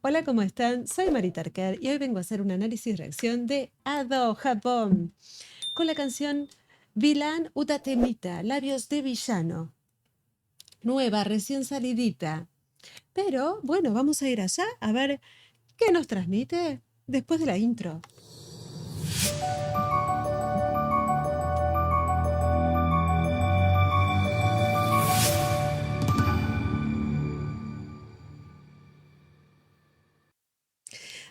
Hola, ¿cómo están? Soy Marita Arquer y hoy vengo a hacer un análisis reacción de Ado, Japón, con la canción Vilan Utatemita, Labios de Villano. Nueva, recién salidita. Pero bueno, vamos a ir allá a ver qué nos transmite después de la intro.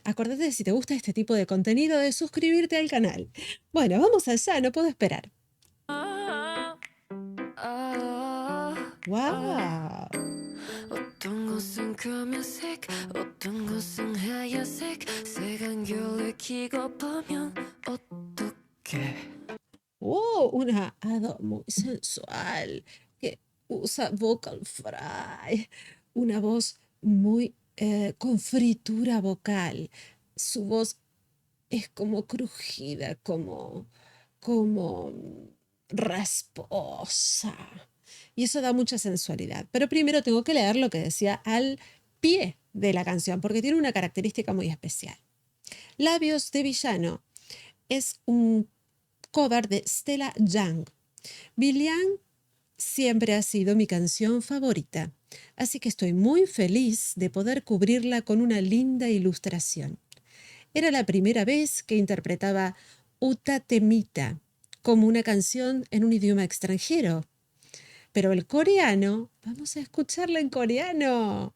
Acordate, si te gusta este tipo de contenido, de suscribirte al canal. Bueno, vamos allá, no puedo esperar. ¡Wow! 어떤 것은 검은색 어떤 것은 하얀색 새간 결을 키고 보면 어떡해 ¡Oh! Una Ado muy sensual que usa vocal fry. Una voz muy con fritura vocal. Su voz es como crujida, como rasposa. Y eso da mucha sensualidad. Pero primero tengo que leer lo que decía al pie de la canción, porque tiene una característica muy especial. Labios de Villano es un cover de Stella Young. Billian siempre ha sido mi canción favorita, así que estoy muy feliz de poder cubrirla con una linda ilustración. Era la primera vez que interpretaba Utatemita como una canción en un idioma extranjero. Pero el coreano, vamos a escucharla en coreano.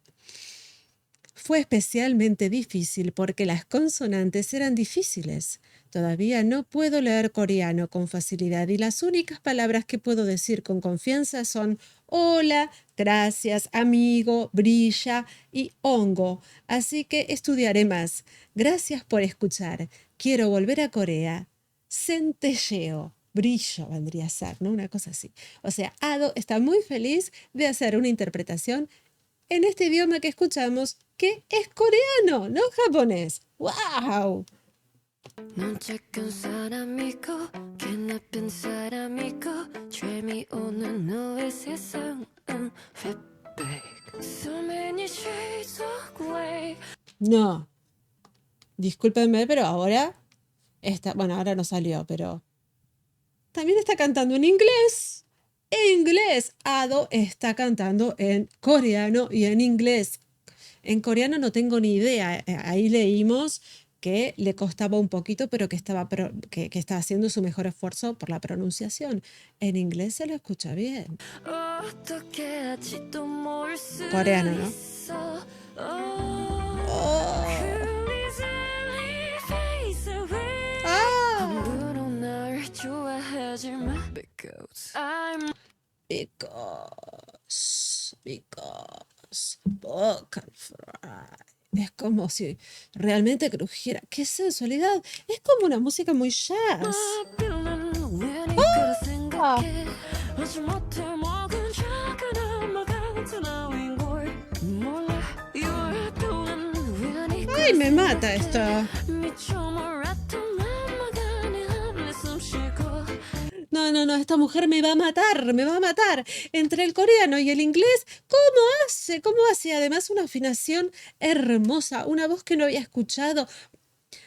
Fue especialmente difícil porque las consonantes eran difíciles. Todavía no puedo leer coreano con facilidad y las únicas palabras que puedo decir con confianza son hola, gracias, amigo, brilla y hongo. Así que estudiaré más. Gracias por escuchar. Quiero volver a Corea. Centelleo. Brillo vendría a ser, ¿no? Una cosa así. O sea, Ado está muy feliz de hacer una interpretación en este idioma que escuchamos, que es coreano, no japonés. ¡Wow! 넌 착한 사람이고 개나쁜 사람이고 재미없는 너의 세상은 вет백 So many shades of grey No, discúlpenme, pero ahora está, bueno, ahora no salió, pero también está cantando en inglés. En inglés, Ado está cantando en coreano y en inglés. En coreano no tengo ni idea. Ahí leímos que le costaba un poquito, pero que estaba haciendo su mejor esfuerzo por la pronunciación. En inglés se lo escucha bien. 어떻게 할지도 모를 수 Coreano, ¿no? 있어 ¡Oh! Please leave face away ¡Ah! 함부로 날 좋아하지 마 Because I'm Because, vocal fry. Es como si realmente crujiera. ¡Qué sensualidad! Es como una música muy jazz. not feeling 왜 네가 ¡Ah! 생각해 하지 못해 먹은 작은 엄마 같은 나인 걸 몰라 You're feeling 왜 네가 ¡Ay, me mata esto! 미쳐 말았던 맘마가 내 안에 숨쉬고 No, no, no, esta mujer me va a matar, me va a matar. Entre el coreano y el inglés, ¿cómo hace? ¿Cómo hace? Además, una afinación hermosa, una voz que no había escuchado,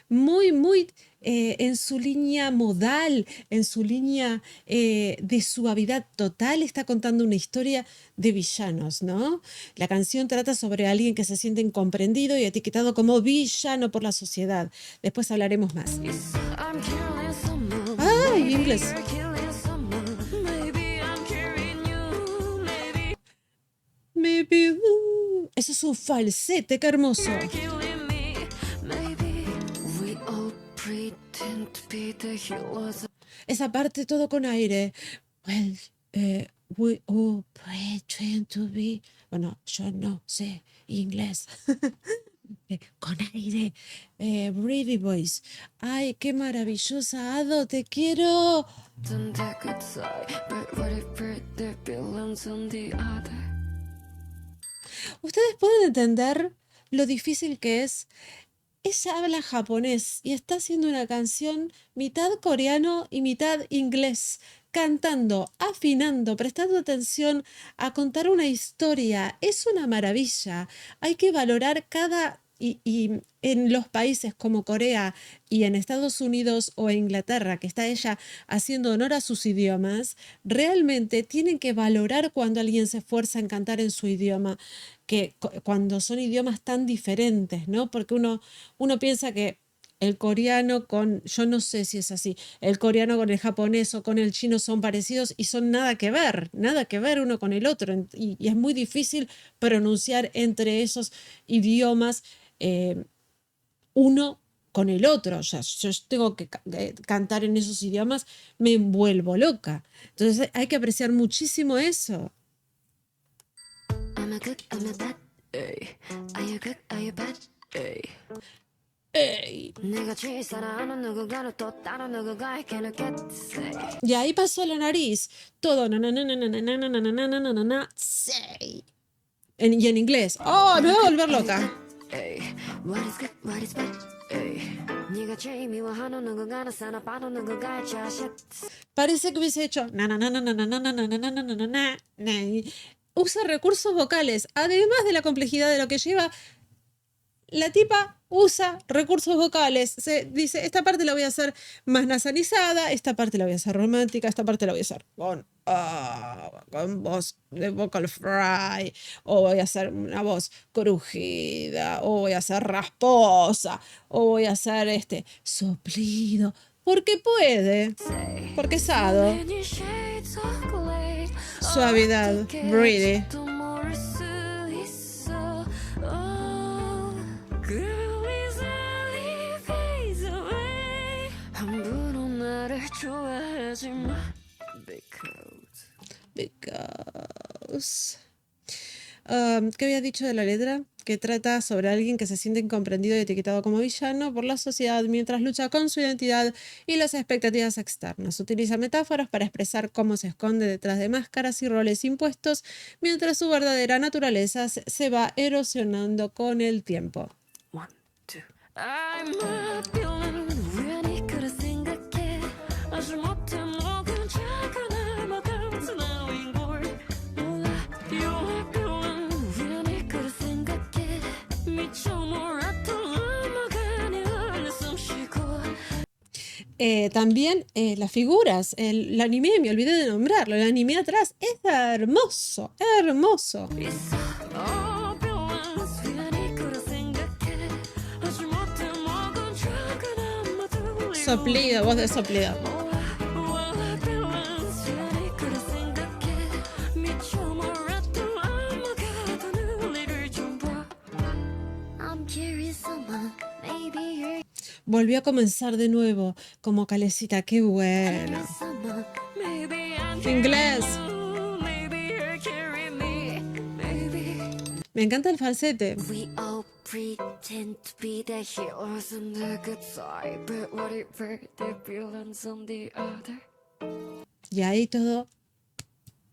muy en su línea modal, en su línea de suavidad total, está contando una historia de villanos, ¿no? La canción trata sobre alguien que se siente incomprendido y etiquetado como villano por la sociedad. Después hablaremos más. I'm killing someone ¡Ay, Maybe inglés! you're killing someone Maybe I'm killing you Maybe Maybe, eso es un falsete, qué hermoso. you're killing me Maybe we all pretend to be the heroes Esa parte todo con aire. Well, we all pretend to be. Bueno, yo no sé inglés. Con aire. Pretty Boys. Ay, qué maravillosa, Ado, te quiero. Then that could side But whatever that belongs on the other Ustedes pueden entender lo difícil que es. Ella habla japonés y está haciendo una canción mitad coreano y mitad inglés, cantando, afinando, prestando atención a contar una historia. Es una maravilla. Hay que valorar cada y en los países como Corea y en Estados Unidos o en Inglaterra, que está ella haciendo honor a sus idiomas, realmente tienen que valorar cuando alguien se esfuerza en cantar en su idioma, que cuando son idiomas tan diferentes, ¿no? Porque uno piensa que el coreano con, yo no sé si es así, el coreano con el japonés o con el chino son parecidos y son nada que ver uno con el otro. Y es muy difícil pronunciar entre esos idiomas eh, uno con el otro. O sea, yo tengo que cantar en esos idiomas, me vuelvo loca. Entonces hay que apreciar muchísimo eso. I'm a good, I'm a bad. Ay. Are you good? Are you bad? Ay. ¡Ey! 내가 제일 사랑하는 누군가는 또 다른 누군가에게는 get. Y ahí pasó la nariz. Todo. Na, na, na, na, na, na, na, na, na, na, na, na, na, na, say. Y en inglés. ¡Oh, me voy a volver loca! Ay. What is good? What is bad? Ay. 네가 제일 미워하는 누군가는 사나봐도 누군가의 자식. Parece que hubiese hecho na na na na na na na na na na na na na na na. Usa recursos vocales. Además de la complejidad de lo que lleva, la tipa usa recursos vocales. Se dice, esta parte la voy a hacer más nasalizada, esta parte la voy a hacer romántica, esta parte la voy a hacer con voz de vocal fry, o voy a hacer una voz crujida, o voy a hacer rasposa, o voy a hacer soplido. Porque puede, porque es sado. Many shades of gray. Suavidad, breathy. 또 모를 수 있어. Oh, girl easily fades away. 함부로 나를 좋아하지 마. Because. ¿Qué había dicho de la letra? Que trata sobre alguien que se siente incomprendido y etiquetado como villano por la sociedad mientras lucha con su identidad y las expectativas externas. Utiliza metáforas para expresar cómo se esconde detrás de máscaras y roles impuestos mientras su verdadera naturaleza se va erosionando con el tiempo. 1, 2. I'm a villain. 우연히 그를 생각해. 아주 못해 먹은 작은 음악 같은 나인 걸 몰라. You're a villain. 우연히 그를 생각해. 미쳐 몰았던 음악 아니야 내 숨쉬고. También las figuras, el anime, me olvidé de nombrarlo, el anime atrás es hermoso, hermoso. 있어. Oh, villains. 우연히 그를 생각해. 아주 못해 먹은 작은 음악들 Soplido, voz de soplido. Volvió a comenzar de nuevo, como Calecita, qué bueno. Inglés. Me encanta el falsete. We all pretend to be the heroes on the good side, but what if we're the villains on the other? Y ahí todo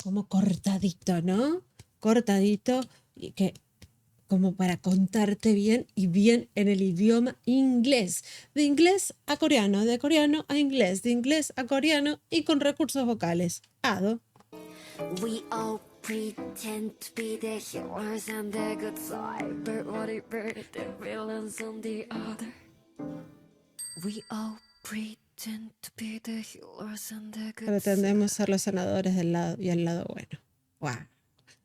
como cortadito, ¿no? Cortadito, y que como para contarte bien y bien en el idioma inglés. De inglés a coreano, de coreano a inglés, de inglés a coreano y con recursos vocales. Ado. We all pretend to be the heroes on the good side, but what if we're the villains on the other? We all pretend to be the heroes on the good side. Pretendemos ser los sanadores del lado y el lado bueno. ¡Wow!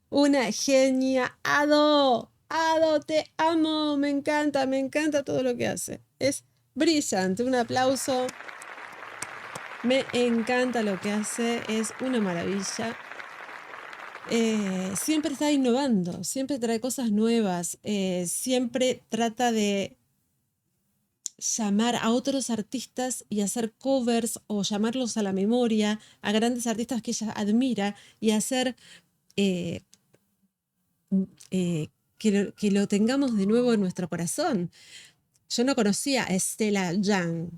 Una genia. Ado. Ado, te amo. Me encanta todo lo que hace. Es brillante. Un aplauso. Me encanta lo que hace. Es una maravilla. Siempre está innovando. Siempre trae cosas nuevas. Siempre trata de llamar a otros artistas y hacer covers o llamarlos a la memoria a grandes artistas que ella admira y hacer que lo tengamos de nuevo en nuestro corazón. Yo no conocía a Stella Young,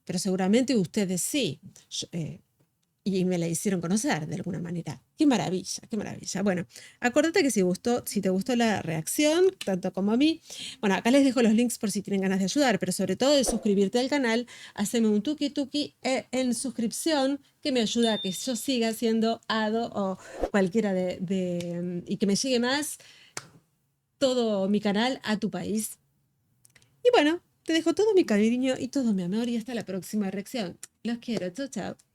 pero seguramente ustedes sí. Y me la hicieron conocer de alguna manera. Qué maravilla, qué maravilla. Bueno, acuérdate que si te gustó la reacción, tanto como a mí, bueno, acá les dejo los links por si tienen ganas de ayudar, pero sobre todo de suscribirte al canal, haceme un tuki tuki en suscripción, que me ayuda a que yo siga siendo Ado o cualquiera y que me llegue más todo mi canal a tu país. Y bueno, te dejo todo mi cariño y todo mi amor y hasta la próxima reacción. Los quiero, chao, chao.